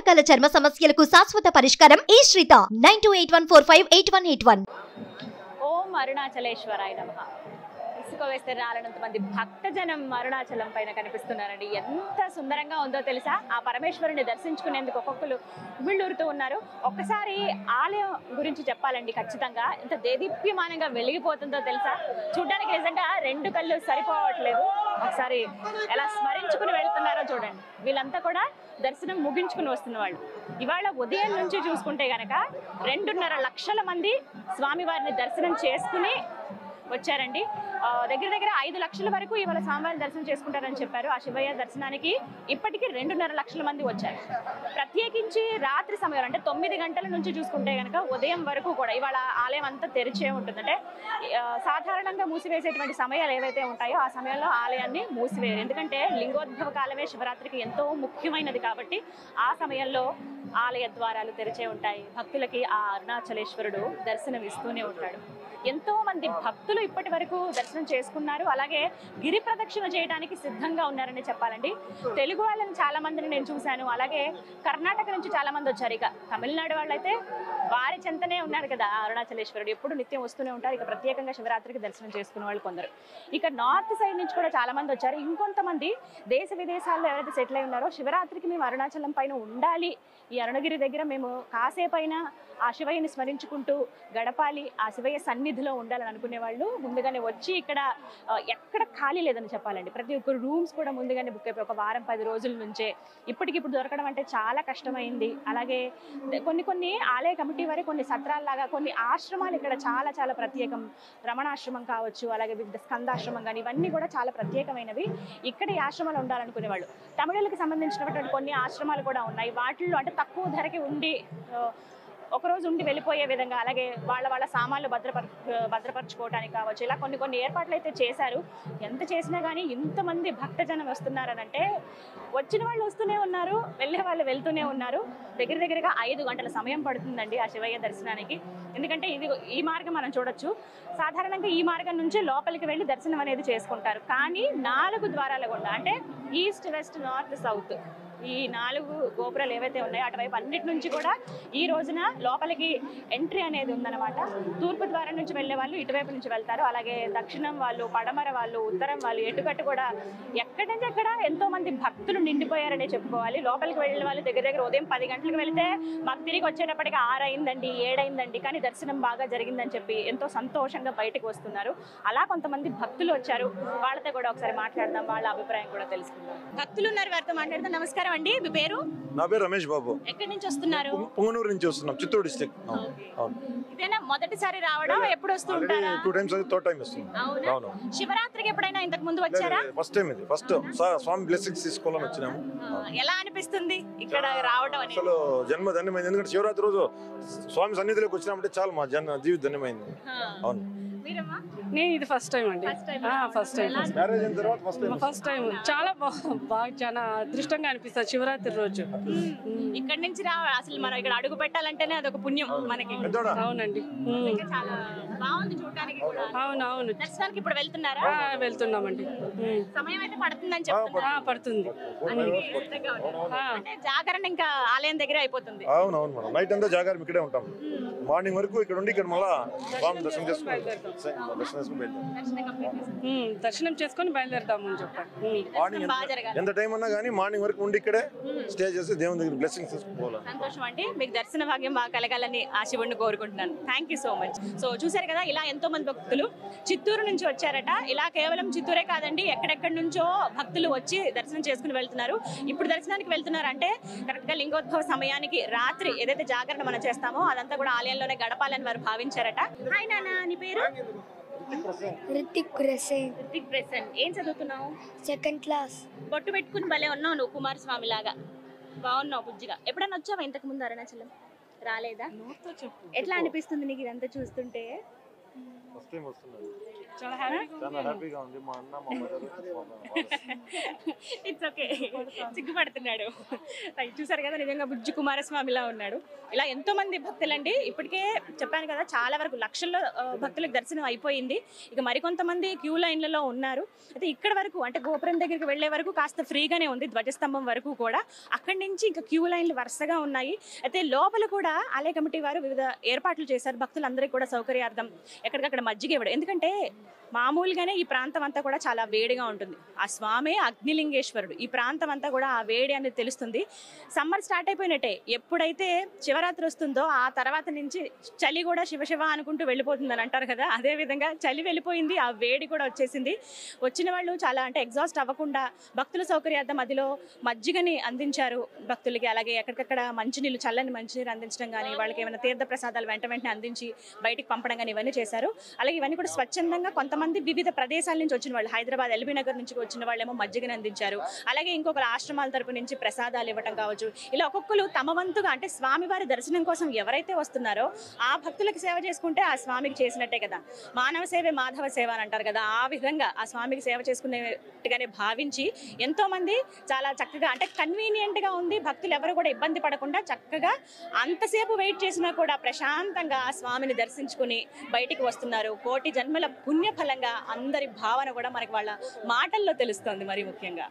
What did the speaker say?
రకాల చర్మ సమస్యలకు శాశ్వత పరిష్కారం ఈ శ్రీత 9281458181. ఓం అరుణాచలేశ్వరాయ నమః. ఇసుక వేస్తే రాలనంత మంది భక్తజనం అరుణాచలం పైన కనిపిస్తున్నారండి. ఎంత సుందరంగా ఉందో తెలుసా? ఆ పరమేశ్వరుని దర్శించుకునేందుకు ఒక్కొక్కరు వీళ్ళూరుతూ ఉన్నారు. ఒక్కసారి ఆలయం గురించి చెప్పాలండి. ఖచ్చితంగా ఎంత దేదీప్యమానంగా వెలిగిపోతుందో తెలుసా? చూడడానికి నిజంగా రెండు కళ్ళు సరిపోవట్లేదు. ఒకసారి ఎలా స్మరించుకుని వెళ్తున్నారో చూడండి. వీళ్ళంతా కూడా దర్శనం ముగించుకుని వస్తున్న వాళ్ళు. ఇవాళ ఉదయం నుంచి చూసుకుంటే గనక 2.5 లక్షల మంది స్వామివారిని దర్శనం చేసుకుని వచ్చారండి. దగ్గర 5 లక్షల వరకు ఇవాళ స్వామివారిని దర్శనం చేసుకుంటారని చెప్పారు. ఆ శివయ్య దర్శనానికి ఇప్పటికీ 2.5 లక్షల మంది వచ్చారు. ప్రత్యేకించి రాత్రి సమయం అంటే 9 గంటల నుంచి చూసుకుంటే కనుక ఉదయం వరకు కూడా ఇవాళ ఆలయం అంతా తెరిచే ఉంటుంది. అంటే సాధారణంగా మూసివేసేటువంటి సమయాలు ఏవైతే ఉంటాయో ఆ సమయంలో ఆలయాన్ని మూసివేయరు. ఎందుకంటే లింగోద్భవ కాలమే శివరాత్రికి ఎంతో ముఖ్యమైనది కాబట్టి ఆ సమయంలో ఆలయ ద్వారాలు తెరిచే ఉంటాయి. భక్తులకి ఆ అరుణాచలేశ్వరుడు దర్శనం ఇస్తూనే ఉంటాడు. ఎంతో మంది భక్తులు ఇప్పటి వరకు దర్శనం చేసుకున్నారు. అలాగే గిరి ప్రదక్షిణ చేయడానికి సిద్ధంగా ఉన్నారని చెప్పాలండి. తెలుగు వాళ్ళని చాలా మందిని నేను చూశాను. అలాగే కర్ణాటక నుంచి చాలా మంది వచ్చారు. ఇక తమిళనాడు వాళ్ళైతే వారి చెంతనే ఉన్నారు కదా అరుణాచలేశ్వరుడు. ఎప్పుడు నిత్యం వస్తూనే ఉంటారు. ఇక ప్రత్యేకంగా శివరాత్రికి దర్శనం చేసుకునే వాళ్ళు కొందరు. ఇక నార్త్ సైడ్ నుంచి కూడా చాలా మంది వచ్చారు. ఇంకొంతమంది దేశ విదేశాల్లో ఎవరైతే సెటిల్ అయి ఉన్నారో శివరాత్రికి మేము అరుణాచలం పైన ఉండాలి, ఈ అరుణగిరి దగ్గర మేము కాసేపైనా ఆ శివయ్యని స్మరించుకుంటూ గడపాలి, ఆ శివయ్య సన్నిధిలో ఉండాలని అనుకునే వాళ్ళు ముందుగానే వచ్చి ఇక్కడ ఎక్కడ ఖాళీ లేదని చెప్పాలండి. ప్రతి ఒక్క రూమ్స్ కూడా ముందుగానే బుక్ అయిపోయి ఒక వారం 10 రోజుల నుంచే ఇప్పటికిప్పుడు దొరకడం అంటే చాలా కష్టమైంది. అలాగే కొన్ని ఆలయ కమిటీ వారి కొన్ని సత్రాల్లాగా కొన్ని ఆశ్రమాలు ఇక్కడ చాలా చాలా ప్రత్యేకం. రమణాశ్రమం కావచ్చు, అలాగే వివిధ స్కందాశ్రమం కానీ ఇవన్నీ కూడా చాలా ప్రత్యేకమైనవి. ఇక్కడ ఈ ఆశ్రమాలు ఉండాలనుకునే వాళ్ళు. తమిళులకు సంబంధించినటువంటి కొన్ని ఆశ్రమాలు కూడా ఉన్నాయి. వాటిల్లో అంటే తక్కువ ధరకి ఉండి ఒకరోజు ఉండి వెళ్ళిపోయే విధంగా, అలాగే వాళ్ళ సామాన్లు భద్రపరచుకోవడానికి కావచ్చు, ఇలా కొన్ని ఏర్పాట్లు అయితే చేశారు. ఎంత చేసినా కానీ ఇంతమంది భక్తజనం వస్తున్నారనంటే వచ్చిన వాళ్ళు వస్తూనే ఉన్నారు, వెళ్ళే వాళ్ళు వెళ్తూనే ఉన్నారు. దగ్గరగా 5 గంటల సమయం పడుతుందండి ఆ శివయ్య దర్శనానికి. ఎందుకంటే ఈ మార్గం మనం చూడొచ్చు. సాధారణంగా ఈ మార్గం నుంచి లోపలికి వెళ్ళి దర్శనం అనేది చేసుకుంటారు. కానీ 4 ద్వారాల గుండా అంటే ఈస్ట్, వెస్ట్, నార్త్, సౌత్ ఈ 4 గోపురాలు ఏవైతే ఉన్నాయో అటువైపు అన్నిటి నుంచి కూడా ఈ రోజున లోపలికి ఎంట్రీ అనేది ఉందన్నమాట. తూర్పు ద్వారం నుంచి వెళ్ళే వాళ్ళు ఇటువైపు నుంచి వెళ్తారు. అలాగే దక్షిణం వాళ్ళు, పడమర వాళ్ళు, ఉత్తరం వాళ్ళు, ఎటుకట్టు కూడా ఎక్కడి నుంచి ఎక్కడ ఎంతో మంది భక్తులు నిండిపోయారనే చెప్పుకోవాలి. లోపలికి వెళ్ళిన వాళ్ళు దగ్గర ఉదయం 10 గంటలకు వెళితే మాకు తిరిగి వచ్చేటప్పటికి 6 అయిందండి, 7 అయిందండి, కానీ దర్శనం బాగా జరిగిందని చెప్పి ఎంతో సంతోషంగా బయటకు వస్తున్నారు. అలా కొంతమంది భక్తులు వచ్చారు. వాళ్ళతో కూడా ఒకసారి మాట్లాడదాం, వాళ్ళ అభిప్రాయం కూడా తెలుసుకుందాం. భక్తులు ఉన్నారు, వారితో మాట్లాడదాం. నమస్కారం అండి, మీ పేరు? నా పేరు రమేష్ బాబు. ఎక్కడి నుంచి వస్తున్నారు? పొంగనూరు నుంచి వస్తున్నాం, చిత్తూరు డిస్ట్రిక్ట్. ఇదేనా మొదటిసారి రావడం? ఎప్పుడు వస్తుంటారా? 2 టైమ్స్ అది థర్డ్ టైం వస్తుంది. అవును. శివరాత్రికి ఎప్పుడైనా ఇంతకు ముందు వచ్చారా? ఫస్ట్ టైం ఇది. ఫస్ట్ స్వామి బ్లెస్సింగ్స్ తీసుకోవాలని వచ్చినాము. ఎలా అనిపిస్తుంది ఇక్కడ రావడం అనేది? అసలు జన్మ ధన్యమైంది. ఎందుకంటే శివరాత్రి రోజు స్వామి సన్నిధిలోకి వచ్చినామంటే చాలా మా జీవిత ధన్యమైంది. అవును. నేను ఇది ఫస్ట్ టైం అండి. ఫస్ట్ టైం మ్యారేజ్ అయిన తర్వాత ఫస్ట్ టైం. చాలా బాగా చాలా అదృష్టంగా అనిపిస్తుంది శివరాత్రి రోజు. ఇక్కడ నుంచి అసలు మనం ఇక్కడ అడుగు పెట్టాలంటేనే అదొక పుణ్యం మనకి. అవునండి, చాలా బాగుంది చూడడానికి కూడా. అవును. దర్శనానికి ఇప్పుడు వెళ్తున్నారా? వెళ్తున్నామండి. సమయం అయితే పడుతుందని చెప్తున్నారు. పడుతుంది. అంటే జాగరణ ఇంకా ఆలయం దగ్గర అయిపోతుంది. అవును మేడం. నైట్ అంతా జాగారం ఇక్కడే ఉంటాం. మార్నింగ్ వరకు ఇక్కడ ఉండి ఇక్కడ మళ్ళా స్వామి దర్శనం చేసుకుంటాం. దర్శనం చేసుకొని బయలుదేరుతాము అని చెప్పండి. ఎంత టైం అన్నా కానీ మార్నింగ్ వరకు ఉండి ఇక్కడే స్టే చేసి దేవుని దగ్గర బ్లెస్సింగ్స్ తీసుకోవాలి. సంతోషం అండి, మీకు దర్శన భాగ్యం బాగా కలగాలని ఆ శివుడిని కోరుకుంటున్నాను. Thank you so much. So చూసారు కదా, ఇలా ఎంతో మంది భక్తులు చిత్తూరు నుంచి వచ్చారట. ఇలా కేవలం చిత్తూరే కాదండి, ఎక్కడెక్కడి నుంచో భక్తులు వచ్చి దర్శనం చేసుకుని వెళ్తున్నారు. ఇప్పుడు దర్శనానికి వెళ్తున్నారు అంటే కరెక్ట్ గా లింగోద్భవ సమయానికి రాత్రి ఏదైతే జాగరణ మనం చేస్తామో అదంతా కూడా ఆలయంలోనే గడపాలని వారు భావించారట. హాయ్ నాన్న, నీ పేరు? రితిక్ ప్రెసెంట్. ఏం చదువుతున్నావు? 2nd class. బొట్టు పెట్టుకుని భలే ఉన్నావు నువ్వు, కుమారస్వామి లాగా బాగున్నావు బుజ్జిగా. ఎప్పుడన్నా వచ్చావా ఇంతకు ముందు అరుణాచలం? రాలేదా? ఎట్లా అనిపిస్తుంది నీకు ఇదంతా చూస్తుంటే? చాలా హ్యాపీగా చాలా హ్యాపీగా ఉంది. మా అన్న మా మదర్ ఇట్స్ ఓకే, సిగ్గుపడుతున్నాడు. చూసారు కదా, నిజంగా బుజ్జి కుమారస్వామిలా ఉన్నాడు. ఇలా ఎంతో మంది భక్తులండి, ఇప్పటికే చెప్పాను కదా చాలా వరకు లక్షల్లో భక్తులకు దర్శనం అయిపోయింది. ఇక మరికొంతమంది క్యూ లైన్లలో ఉన్నారు. అయితే ఇక్కడ వరకు అంటే గోపురం దగ్గరికి వెళ్లే వరకు కాస్త ఫ్రీగానే ఉంది, ధ్వజస్తంభం వరకు కూడా. అక్కడి నుంచి ఇంకా క్యూ లైన్లు వరుసగా ఉన్నాయి. అయితే లోపల కూడా ఆలయ కమిటీ వారు వివిధ ఏర్పాట్లు చేశారు భక్తులందరికీ కూడా సౌకర్యార్థం. ఎక్కడికక్కడ మజ్జిగ ఇవ్వడం, ఎందుకంటే మామూలుగానే ఈ ప్రాంతం అంతా కూడా చాలా వేడిగా ఉంటుంది. ఆ స్వామి అగ్నిలింగేశ్వరుడు, ఈ ప్రాంతం అంతా కూడా ఆ వేడి అనేది తెలుస్తుంది. సమ్మర్ స్టార్ట్ అయిపోయినట్టే, ఎప్పుడైతే శివరాత్రి వస్తుందో ఆ తర్వాత నుంచి చలి కూడా శివ అనుకుంటూ వెళ్ళిపోతుందని అంటారు కదా, అదే విధంగా చలి వెళ్ళిపోయింది, ఆ వేడి కూడా వచ్చేసింది. వచ్చిన వాళ్ళు చాలా అంటే ఎగ్జాస్ట్ అవ్వకుండా భక్తుల సౌకర్యార్థం మధ్యలో మజ్జిగని అందించారు భక్తులకి. అలాగే ఎక్కడికక్కడ మంచినీళ్ళు, చల్లని మంచినీరు అందించడం కానీ, వాళ్ళకి ఏమైనా తీర్థ ప్రసాదాలు వెంటనే అందించి బయటికి పంపడం కానీ ఇవన్నీ చేశారు. అలాగే ఇవన్నీ కూడా స్వచ్ఛందంగా కొంతమంది వివిధ ప్రదేశాల నుంచి వచ్చిన వాళ్ళు, హైదరాబాద్ ఎల్బీ నగర్ నుంచి వచ్చిన వాళ్ళేమో మజ్జిగని అందించారు. అలాగే ఇంకొకరు ఆశ్రమాల తరపు నుంచి ప్రసాదాలు ఇవ్వటం కావచ్చు. ఇలా ఒక్కొక్కరు తమ వంతుగా అంటే స్వామివారి దర్శనం కోసం ఎవరైతే వస్తున్నారో ఆ భక్తులకు సేవ చేసుకుంటే ఆ స్వామికి చేసినట్టే కదా. మానవ సేవే మాధవ సేవ అని అంటారు కదా, ఆ విధంగా ఆ స్వామికి సేవ చేసుకునేట్టుగానే భావించి ఎంతో మంది చాలా చక్కగా అంటే కన్వీనియంట్ గా ఉంది. భక్తులు ఎవరు కూడా ఇబ్బంది పడకుండా చక్కగా అంతసేపు వెయిట్ చేసినా కూడా ప్రశాంతంగా ఆ స్వామిని దర్శించుకుని బయటికి వస్తున్నారు. కోటి జన్మల పుణ్య ఫలంగా అందరి భావన కూడా మనకి వాళ్ళ మాటల్లో తెలుస్తుంది మరి ముఖ్యంగా.